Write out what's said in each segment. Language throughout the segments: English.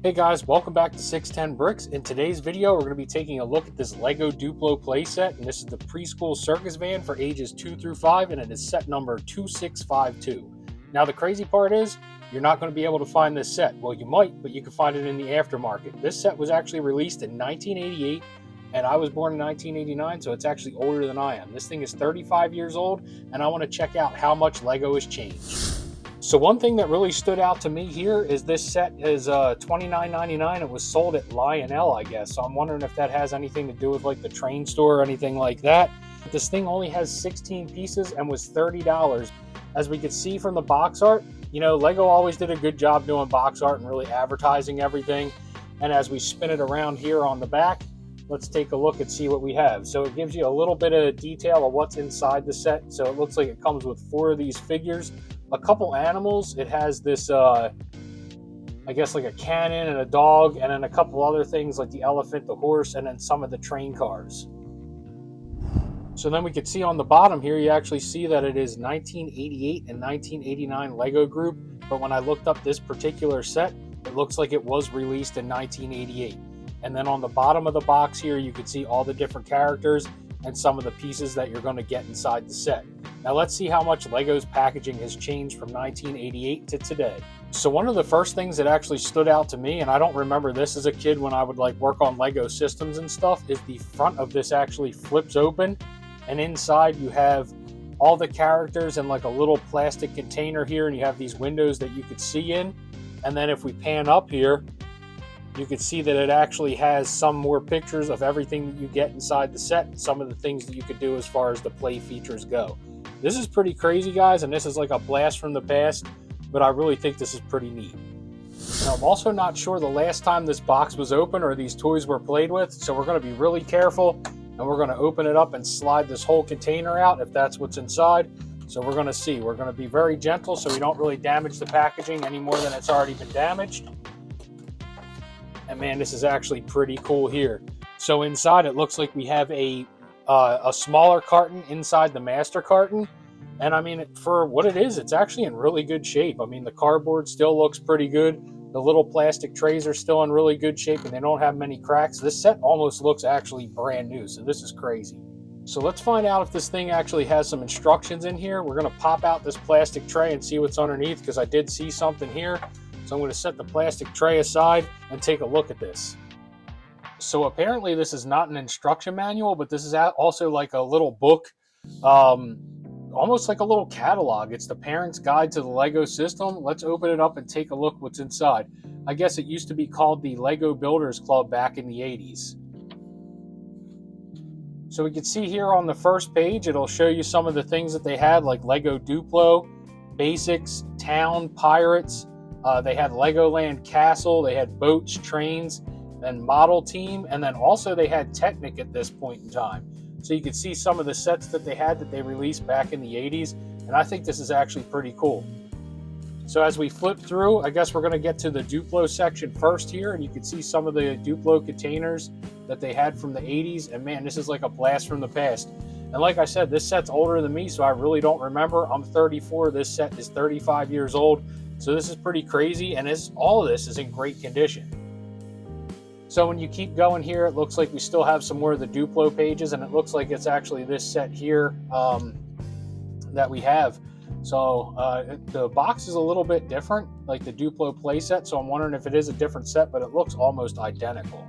Hey guys, welcome back to 610 Bricks. In today's video, we're going to be taking a look at this LEGO Duplo playset, and this is the preschool circus van for ages 2 through 5, and it is set number 2652. Now the crazy part is, you're not going to be able to find this set. Well, you might, but you can find it in the aftermarket. This set was actually released in 1988, and I was born in 1989, so it's actually older than I am. This thing is 35 years old, and I want to check out how much LEGO has changed. So one thing that really stood out to me here is this set is $29.99. It was sold at Lionel, I guess. So I'm wondering if that has anything to do with like the train store or anything like that. This thing only has 16 pieces and was $30. As we could see from the box art, you know, LEGO always did a good job doing box art and really advertising everything. And as we spin it around here on the back, let's take a look and see what we have. So it gives you a little bit of detail of what's inside the set. So it looks like it comes with 4 of these figures. A couple animals. It has this, I guess like a cannon and a dog, and then a couple other things like the elephant, the horse, and then some of the train cars. So then we could see on the bottom here, you actually see that it is 1988 and 1989 LEGO group. But when I looked up this particular set, it looks like it was released in 1988. And then on the bottom of the box here, you can see all the different characters and some of the pieces that you're going to get inside the set. Now let's see how much LEGO's packaging has changed from 1988 to today. So one of the first things that actually stood out to me, and I don't remember this as a kid when I would like work on LEGO systems and stuff, is the front of this actually flips open, and inside you have all the characters in like a little plastic container here, and you have these windows that you could see in. And then if we pan up here, you can see that it actually has some more pictures of everything that you get inside the set and some of the things that you could do as far as the play features go. This is pretty crazy, guys, and this is like a blast from the past, but I really think this is pretty neat. Now, I'm also not sure the last time this box was open or these toys were played with, so we're going to be really careful, and we're going to open it up and slide this whole container out if that's what's inside. So we're going to see. We're going to be very gentle so we don't really damage the packaging any more than it's already been damaged. And man, this is actually pretty cool here. So inside it looks like we have a smaller carton inside the master carton. And I mean, for what it is, it's actually in really good shape. I mean, the cardboard still looks pretty good. The little plastic trays are still in really good shape and they don't have many cracks. This set almost looks actually brand new. So this is crazy. So let's find out if this thing actually has some instructions in here. We're going to pop out this plastic tray and see what's underneath, because I did see something here. So I'm going to set the plastic tray aside and take a look at this. So apparently this is not an instruction manual, but this is also like a little book, almost like a little catalog. It's the Parent's Guide to the LEGO System. Let's open it up and take a look what's inside. I guess it used to be called the LEGO Builders Club back in the 80s. So we can see here on the first page, it'll show you some of the things that they had, like LEGO Duplo, Basics, Town, Pirates. They had Legoland Castle, they had boats, trains, and model team, and then also they had Technic at this point in time. So you can see some of the sets that they had that they released back in the 80s, and I think this is actually pretty cool. So as we flip through, I guess we're going to get to the Duplo section first here, and you can see some of the Duplo containers that they had from the 80s, and man, this is like a blast from the past. And like I said, this set's older than me, so I really don't remember. I'm 34, this set is 35 years old. So this is pretty crazy, and all of this is in great condition. So when you keep going here, it looks like we still have some more of the Duplo pages, and it looks like it's actually this set here that we have. So the box is a little bit different, like the Duplo playset, so I'm wondering if it is a different set, but it looks almost identical.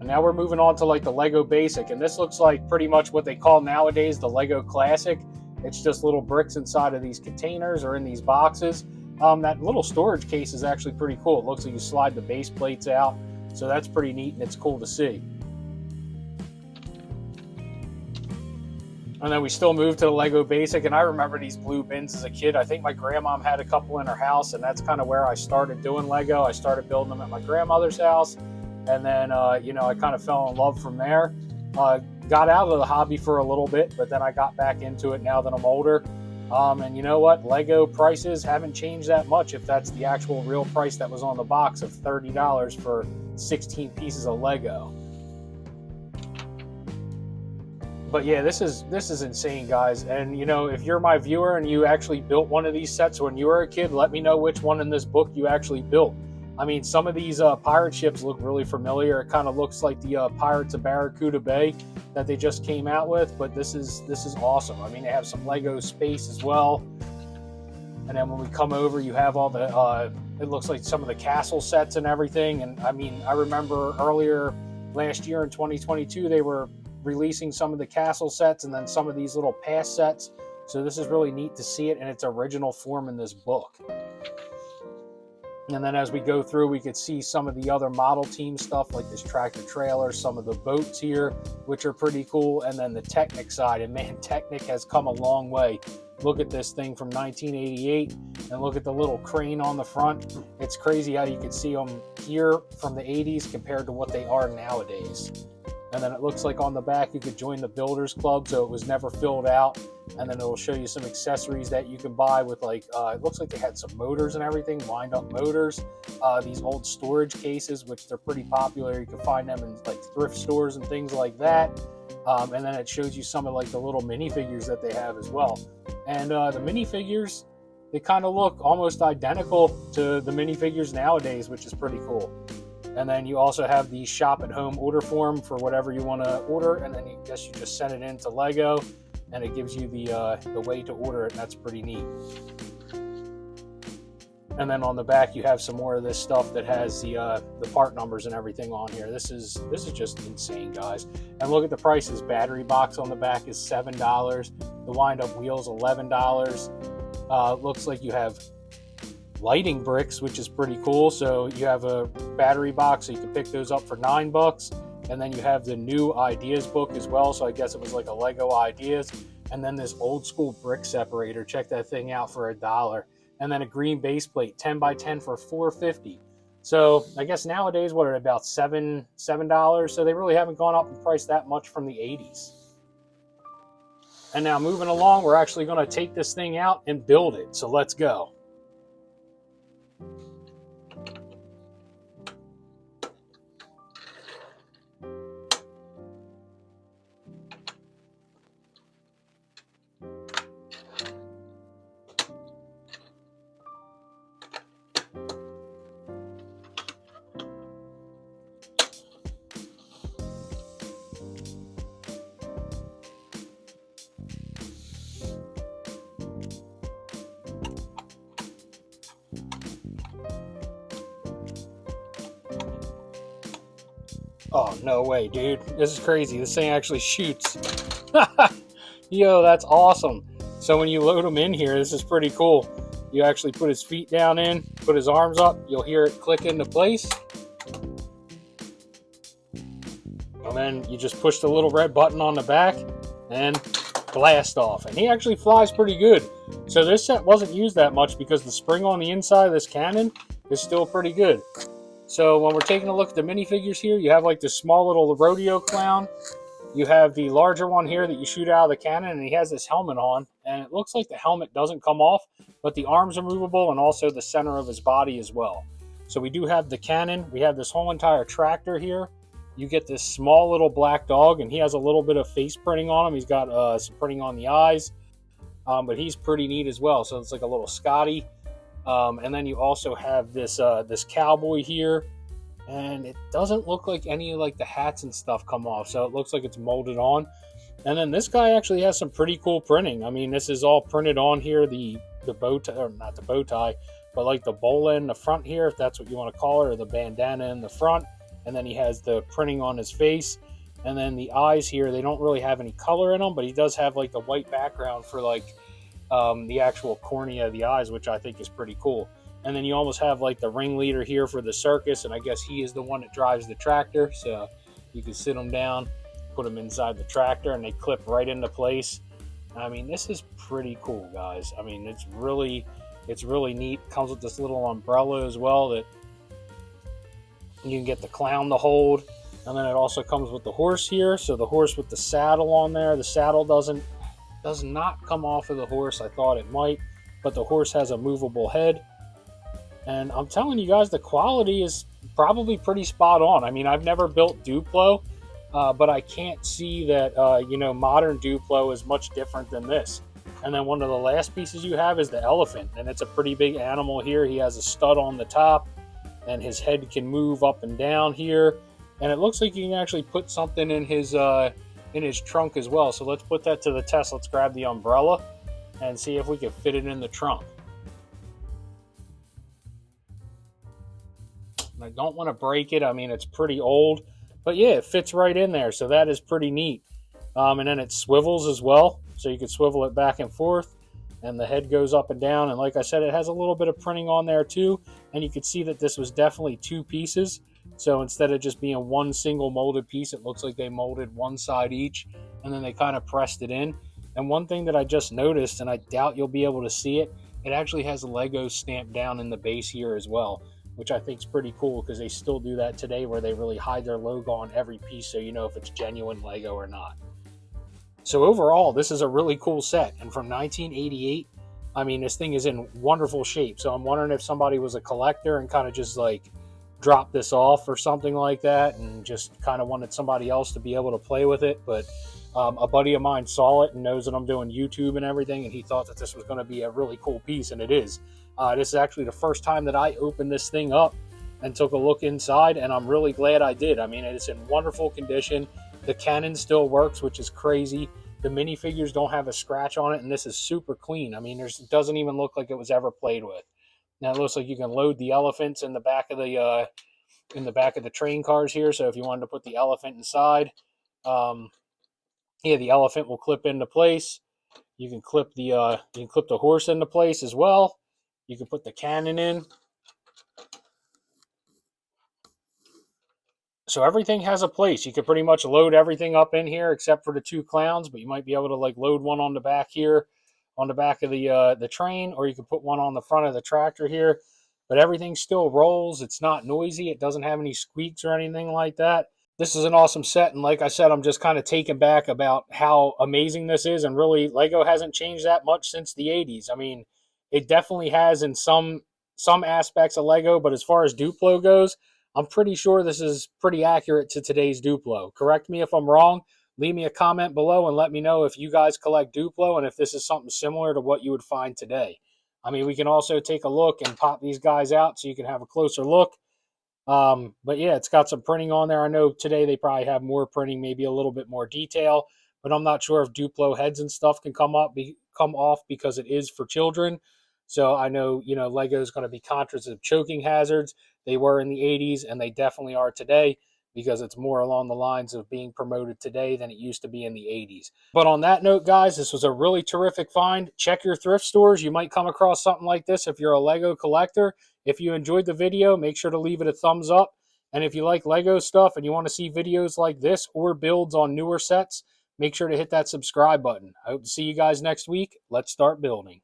Now we're moving on to like the LEGO Basic, and this looks like pretty much what they call nowadays the LEGO Classic. It's just little bricks inside of these containers or in these boxes. That little storage case is actually pretty cool. It looks like you slide the base plates out, so that's pretty neat and it's cool to see. And then we still move to the LEGO Basic, and I remember these blue bins as a kid. I think my grandmom had a couple in her house, and that's kind of where I started doing LEGO. I started building them at my grandmother's house. And then, you know, I kind of fell in love from there. Got out of the hobby for a little bit, but then I got back into it now that I'm older. And you know what? LEGO prices haven't changed that much if that's the actual real price that was on the box of $30 for 16 pieces of LEGO. But yeah, this is insane, guys. And you know, if you're my viewer and you actually built one of these sets when you were a kid, let me know which one in this book you actually built. I mean, some of these pirate ships look really familiar. It kind of looks like the Pirates of Barracuda Bay that they just came out with. But this is awesome. I mean, they have some Lego space as well. And then when we come over, you have all the it looks like some of the castle sets and everything. And I mean, I remember earlier last year in 2022, they were releasing some of the castle sets and then some of these little pass sets. So this is really neat to see it in its original form in this book. And then as we go through, we could see some of the other model team stuff like this tractor trailer, some of the boats here, which are pretty cool. And then the Technic side. And man, Technic has come a long way. Look at this thing from 1988 and look at the little crane on the front. It's crazy how you can see them here from the 80s compared to what they are nowadays. And then it looks like on the back you could join the Builders Club, so it was never filled out. And then it will show you some accessories that you can buy with like, it looks like they had some motors and everything, wind up motors. These old storage cases, which they're pretty popular. You can find them in like thrift stores and things like that. And then it shows you some of like the little minifigures that they have as well. And the minifigures, they kind of look almost identical to the minifigures nowadays, which is pretty cool. And then you also have the shop at home order form for whatever you want to order. And then you just send it into Lego and it gives you the way to order it. And that's pretty neat. And then on the back, you have some more of this stuff that has the part numbers and everything on here. This is just insane, guys. And look at the prices. Battery box on the back is $7. The wind-up wheels, $11. Looks like you have lighting bricks, which is pretty cool. So you have a battery box, so you can pick those up for $9. And then you have the new ideas book as well. So I guess it was like a Lego ideas. And then this old school brick separator. Check that thing out for $1. And then a green base plate, 10 by 10 for $4.50. So I guess nowadays, what are they, about $7? So they really haven't gone up in price that much from the 80s. And now moving along, we're actually going to take this thing out and build it. So let's go. Oh, no way, dude. This is crazy. This thing actually shoots. Yo, that's awesome. So when you load him in here, this is pretty cool. You actually put his feet down in, put his arms up. You'll hear it click into place. And then you just push the little red button on the back and blast off. And he actually flies pretty good. So this set wasn't used that much because the spring on the inside of this cannon is still pretty good. So when we're taking a look at the minifigures here, you have like this small little rodeo clown. You have the larger one here that you shoot out of the cannon, and he has this helmet on. And it looks like the helmet doesn't come off, but the arms are movable and also the center of his body as well. So we do have the cannon. We have this whole entire tractor here. You get this small little black dog, and he has a little bit of face printing on him. He's got some printing on the eyes, but he's pretty neat as well. So it's like a little Scotty. And then you also have this this cowboy here, and it doesn't look like any of like the hats and stuff come off, so it looks like it's molded on. And then this guy actually has some pretty cool printing. I mean, this is all printed on here, the bow tie, or not the bow tie, but like the bowl in the front here, if that's what you want to call it, or the bandana in the front. And then he has the printing on his face. And then the eyes here, they don't really have any color in them, but he does have like the white background for like the actual cornea of the eyes, which I think is pretty cool. And then you almost have like the ringleader here for the circus, and I guess he is the one that drives the tractor. So you can sit him down, put him inside the tractor, and they clip right into place. I mean, this is pretty cool, guys. I mean, it's really neat. Comes with this little umbrella as well that you can get the clown to hold. And then it also comes with the horse here. So the horse with the saddle on there. The saddle does not come off of the horse. I thought it might, but the horse has a movable head. And I'm telling you guys, the quality is probably pretty spot on. I mean, I've never built Duplo, but I can't see that, modern Duplo is much different than this. And then one of the last pieces you have is the elephant, and it's a pretty big animal here. He has a stud on the top, and his head can move up and down here. And it looks like you can actually put something in his trunk as well. So let's put that to the test. Let's grab the umbrella and see if we can fit it in the trunk. And I don't want to break it. I mean, it's pretty old, but yeah, it fits right in there. So that is pretty neat. And then it swivels as well. So you can swivel it back and forth, and the head goes up and down. And like I said, it has a little bit of printing on there too. And you can see that this was definitely two pieces. So instead of just being one single molded piece, it looks like they molded one side each, and then they kind of pressed it in. And one thing that I just noticed, and I doubt you'll be able to see it, it actually has Lego stamped down in the base here as well, which I think is pretty cool because they still do that today where they really hide their logo on every piece so you know if it's genuine Lego or not. So overall, this is a really cool set. And from 1988, I mean, this thing is in wonderful shape. So I'm wondering if somebody was a collector and kind of just like dropped this off or something like that and just kind of wanted somebody else to be able to play with it. But a buddy of mine saw it and knows that I'm doing YouTube and everything, and he thought that this was going to be a really cool piece, and it is. This is actually the first time that I opened this thing up and took a look inside, and I'm really glad I did. I mean, it's in wonderful condition. The cannon still works, which is crazy. The minifigures don't have a scratch on it, and this is super clean. I mean, it doesn't even look like it was ever played with. Now it looks like you can load the elephants in the back of the train cars here. So if you wanted to put the elephant inside, the elephant will clip into place. You can clip the horse into place as well. You can put the cannon in. So everything has a place. You can pretty much load everything up in here except for the two clowns, but you might be able to like load one on the back here, on the back of the train, or you can put one on the front of the tractor here. But everything still rolls. It's not noisy. It doesn't have any squeaks or anything like that. This is an awesome set, and like I said, I'm just kind of taken back about how amazing this is, and really, Lego hasn't changed that much since the 80s. I mean, it definitely has in some aspects of Lego, but as far as Duplo goes, I'm pretty sure this is pretty accurate to today's Duplo. Correct me if I'm wrong. Leave me a comment below and let me know if you guys collect Duplo and if this is something similar to what you would find today. I mean, we can also take a look and pop these guys out so you can have a closer look. But yeah, it's got some printing on there. I know today they probably have more printing, maybe a little bit more detail, but I'm not sure if Duplo heads and stuff can come off because it is for children. So I know, Lego is going to be conscious of choking hazards. They were in the 80s and they definitely are today because it's more along the lines of being promoted today than it used to be in the 80s. But on that note, guys, this was a really terrific find. Check your thrift stores. You might come across something like this if you're a Lego collector. If you enjoyed the video, make sure to leave it a thumbs up. And if you like Lego stuff and you want to see videos like this or builds on newer sets, make sure to hit that subscribe button. I hope to see you guys next week. Let's start building.